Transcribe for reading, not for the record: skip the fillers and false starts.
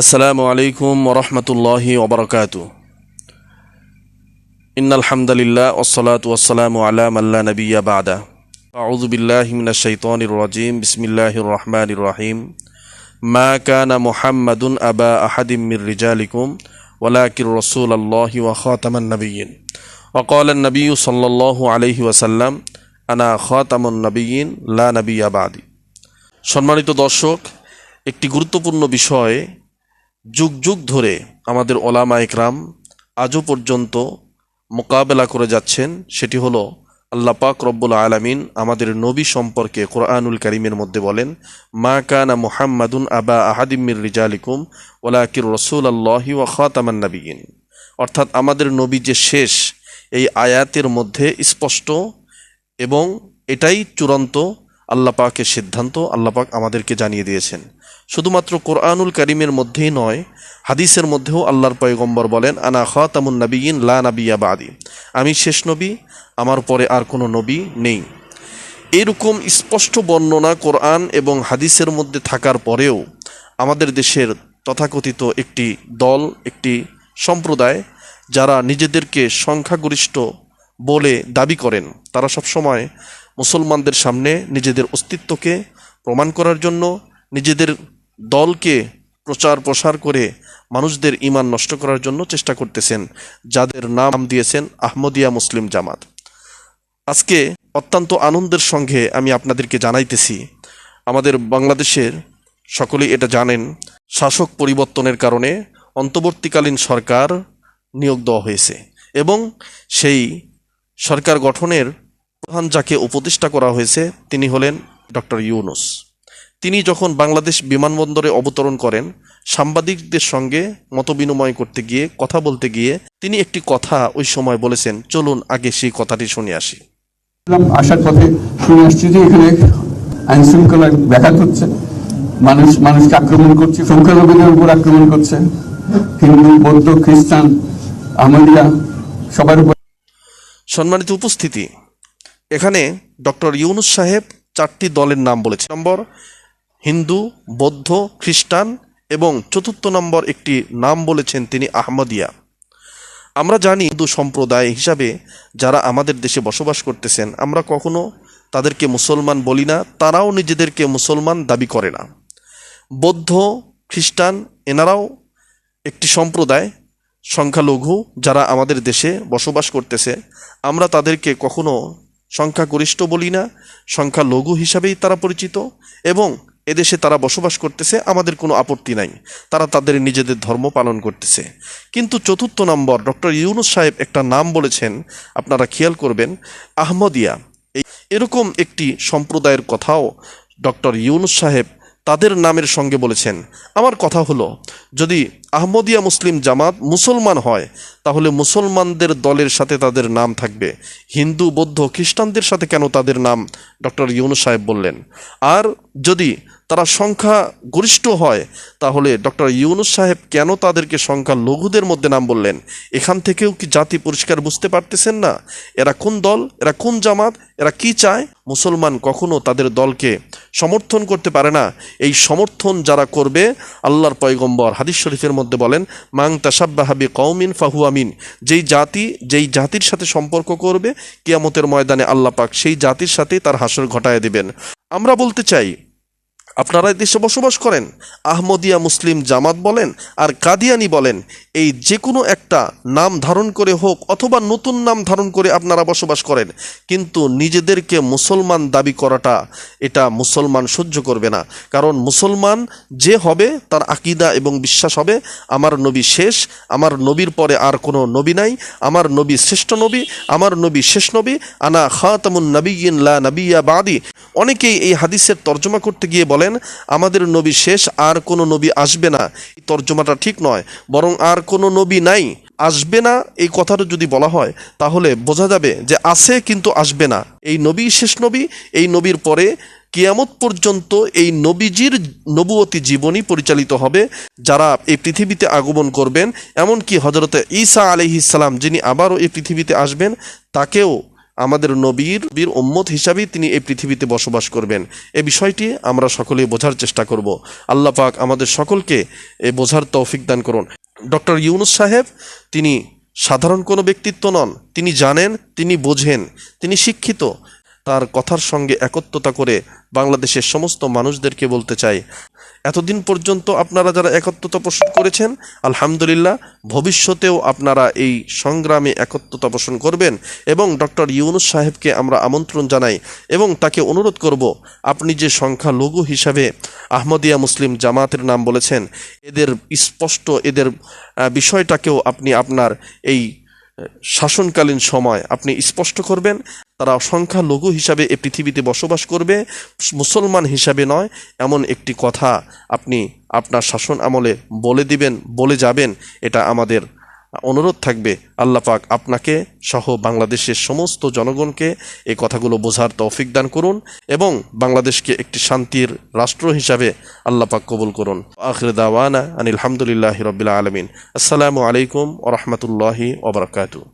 আসসালামু আলাইকুম ওরহমতুল্লাহি ওবরাকাতু। ইন্নাল হামদুলিল্লাহ ওয়াসসালাতু ওয়াসসালামু আলা মাল্লা নাবিয়্যা বা'দা। আউযু বিল্লাহি মিনাশ শাইতানির রাজীম। বিসমিল্লাহির রহমানির রহিম। মা কানা মুহাম্মাদুন আবা আহাদিম মির রিজালিকুম ওয়ালাকির রাসূলুল্লাহি ওয়া খাতামান নাবিয়্যিন। ওয়া ক্বালা আন-নাবিয়্যু সাল্লাল্লাহু আলাইহি ওয়াসাল্লাম আনা খাতামুন নাবিয়্যিন লা নাবিয়্যা বা'দি। সম্মানিত দর্শক, একটি গুরুত্বপূর্ণ বিষয় যুগ যুগ ধরে আমাদের ওলামা ইকরাম আজও পর্যন্ত মোকাবেলা করে যাচ্ছেন, সেটি হলো আল্লাহ পাক রব্বুল আলামিন আমাদের নবী সম্পর্কে কোরআনুল কারীমের মধ্যে বলেন, মা কানা মুহাম্মাদুন আবা আহাদিম মির রিজালিকুম ওয়ালাকির রাসূলুল্লাহি ওয়া খাতামান নাবিয়্যিন। অর্থাৎ আমাদের নবী যে শেষ, এই আয়াতের মধ্যে স্পষ্ট এবং এটাই চূড়ান্ত আল্লাহ পাকের সিদ্ধান্ত আল্লাহ পাক আমাদেরকে জানিয়ে দিয়েছেন। শুধুমাত্র কোরআনুল কারীমের মধ্যেই নয়, হাদিসের মধ্যেও আল্লাহর পয়গম্বর বলেন, আনা খাতামুন নাবিয়্যিন লা নাবিয়্যা বা'দি, আমি শেষ নবী, আমার পরে আর কোনো নবী নেই। এরকম স্পষ্ট বর্ণনা কোরআন এবং হাদিসের মধ্যে থাকার পরেও আমাদের দেশের তথাকথিত একটি দল, একটি সম্প্রদায়, যারা নিজেদেরকে সংখ্যাগরিষ্ঠ বলে দাবি করেন, তারা সবসময় মুসলমানদের সামনে নিজেদের অস্তিত্বকে প্রমাণ করার জন্য নিজেদের দলকে প্রচার প্রসার করে মানুষদের ঈমান নষ্ট করার জন্য চেষ্টা করতেছেন, যাদের নাম দিয়েছেন আহমদিয়া মুসলিম জামাত। আজকে অত্যন্ত আনন্দের সঙ্গে আমি আপনাদেরকে জানাইতেছি, আমাদের বাংলাদেশের সকলেই এটা জানেন, শাসক পরিবর্তনের কারণে অন্তর্বর্তীকালীন সরকার নিয়োগ দেওয়া হয়েছে এবং সেই সরকার গঠনের প্রধান যাকে উপদেষ্টা করা হয়েছে তিনি হলেন ডক্টর ইউনূস। তিনি যখন বাংলাদেশ বিমানবন্দরে অবতরণ করেন, সাংবাদিকদের সঙ্গে মতবিনিময় করতে গিয়ে, কথা বলতে গিয়ে তিনি একটি কথা ওই সময় বলেছেন, চলুন আগে সেই কথাটি শুনে আসি। আসার পথে শুনে আসছি যে এখানে আইন শৃঙ্খলা ব্যাঘাত হচ্ছে, মানুষকে আক্রমণ করছে, সংখ্যালঘুদের উপর আক্রমণ করছে, হিন্দু, বৌদ্ধ, খ্রিস্টান, আহমদিয়া সবার উপর। সম্মানিত উপস্থিতি, এখানে ডক্টর ইউনূস সাহেব চারটি দলের নাম বলেছেন। নম্বর হিন্দু, বৌদ্ধ, খ্রিস্টান এবং চতুর্থ নম্বর একটি নাম বলেছেন তিনি আহমদিয়া। আমরা জানি হিন্দু সম্প্রদায় হিসাবে যারা আমাদের দেশে বসবাস করতেছেন, আমরা কখনো তাদেরকে মুসলমান বলি না, তারাও নিজেদেরকে মুসলমান দাবি করে না। বৌদ্ধ, খ্রিস্টান এনারাও একটি সম্প্রদায়, সংখ্যালঘু যারা আমাদের দেশে বসবাস করতেছে, আমরা তাদেরকে কখনো সংখ্যাগরিষ্ঠ বলি না, সংখ্যালঘু হিসাবেই তারা পরিচিত এবং এদেশে তারা বসবাস করতেছে, আমাদের কোনো আপত্তি নাই, তারা তাদের নিজেদের ধর্ম পালন করতেছে। কিন্তু চতুর্থ নম্বর ডক্টর ইউনূস সাহেব একটা নাম বলেছেন, আপনারা খেয়াল করবেন, আহমদিয়া। এরকম একটি সম্প্রদায়ের কথাও ডক্টর ইউনূস সাহেব তাদের নামের সঙ্গে বলেছেন। আমার কথা হলো, যদি আহমদিয়া মুসলিম জামাত মুসলমান হয় তাহলে মুসলমানদের দলের সাথে তাদের নাম থাকবে, হিন্দু, বৌদ্ধ, খ্রিস্টানদের সাথে কেন তাদের নাম ডক্টর ইউনূস সাহেব বললেন? আর যদি তারা সংখ্যা গরিষ্ঠ হয় তাহলে ডক্টর ইউনূস সাহেব কেন তাদেরকে সংখ্যা লঘুদের মধ্যে নাম বললেন? এখান থেকেও কি জাতি পরিষ্কার বুঝতে পারতেছেন না এরা কোন দল, এরা কোন জামাত, এরা কি চায়? মুসলমান কখনো তাদের দলকে সমর্থন করতে পারে না। এই সমর্থন যারা করবে, আল্লাহর পয়গম্বর হাদিস শরীফের মধ্যে বলেন, মান তাশাব্বাহা বিকওমিন ফাহুয়া মিন, যেই জাতির সাথে সম্পর্ক করবে কিয়ামতের ময়দানে আল্লাহ পাক সেই জাতির সাথে তার হাসর ঘটায় দিবেন। আমরা বলতে চাই, আপনারা দেশে বসবাস করেন, আহমদিয়া মুসলিম জামাত বলেন আর কাদিয়ানি বলেন, এই যে কোনো একটা নাম ধারণ করে হোক অথবা নতুন নাম ধারণ করে আপনারা বসবাস করেন, কিন্তু নিজেদেরকে মুসলমান দাবি করাটা এটা মুসলমান সহ্য করবে না। কারণ মুসলমান যে হবে তার আকীদা এবং বিশ্বাস হবে, আমার নবী শেষ, আমার নবীর পরে আর কোনো নবী নাই, আমার নবী শ্রেষ্ঠ নবী, আমার নবী শেষ নবী, আনা খাতামুন নাবিয়্যিন লা নাবিয়্যা বা'দি। অনেকেই এই হাদিসের তর্জমা করতে গিয়ে বলেন আমাদের নবী শেষ, আর কোনো নবী আসবে না। এই তর্জমাটা ঠিক নয়, বরং আর কোনো নবী নাই, আসবে না এই কথাটা যদি বলা হয় তাহলে বোঝা যাবে যে আছে কিন্তু আসবে না। এই নবী শেষ নবী, এই নবীর পরে কিয়ামত পর্যন্ত এই নবীজির নবুয়তি জীবনী পরিচালিত হবে, যারা এই পৃথিবীতে আগমন করবেন। এমনকি হযরতে ঈসা আলাইহিস সালাম যিনি আবারও এই পৃথিবীতে আসবেন, তাকেও আমাদের নবীর উম্মত হিসাবেই তিনি এই পৃথিবীতে বসবাস করবেন। এই বিষয়টি আমরা সকলেই বোঝার চেষ্টা করব। আল্লাহ পাক আমাদের সকলকে এই বোঝার তৌফিক দান করুন। ডক্টর ইউনুস সাহেব তিনি সাধারণ কোনো ব্যক্তিত্ব নন। তিনি জানেন, তিনি বোঝেন, তিনি শিক্ষিত। তার কথার সঙ্গে একত্রতা করে বাংলাদেশের সমস্ত মানুষদেরকে বলতে চাই, এতদিন পর্যন্ত আপনারা যারা একত্রতা পোষণ করেছেন, আলহামদুলিল্লাহ ভবিষ্যতেও আপনারা এই সংগ্রামে একত্রতা পোষণ করবেন। এবং ডক্টর ইউনুস সাহেবকে আমরা আমন্ত্রণ জানাই এবং তাকে অনুরোধ করব, আপনি যে সংখ্যালঘু হিসাবে আহমদিয়া মুসলিম জামাতের নাম বলেছেন, এদের স্পষ্ট এদের বিষয়টাকেও আপনি আপনার এই শাসনকালীন সময় আপনি স্পষ্ট করবেন। তারা সংখ্যালঘু হিসাবে এ পৃথিবীতে বসবাস করবে, মুসলমান হিসাবে নয়, এমন একটি কথা আপনি আপনার শাসন আমলে বলে দিবেন, বলে যাবেন। এটা আমাদের অনুরোধ থাকবে। আল্লাহ পাক আপনাকে সহ বাংলাদেশের সমস্ত জনগণকে এই কথাগুলো বোঝার তৌফিক দান করুন এবং বাংলাদেশকে একটি শান্তির রাষ্ট্র হিসাবে আল্লাহ পাক কবুল করুন। আখির দাওয়ানা আনিল হামদুলিল্লাহি রাব্বিল আলামিন। আসসালামু আলাইকুম ওয়া রাহমাতুল্লাহি ওয়া বারাকাতুহু।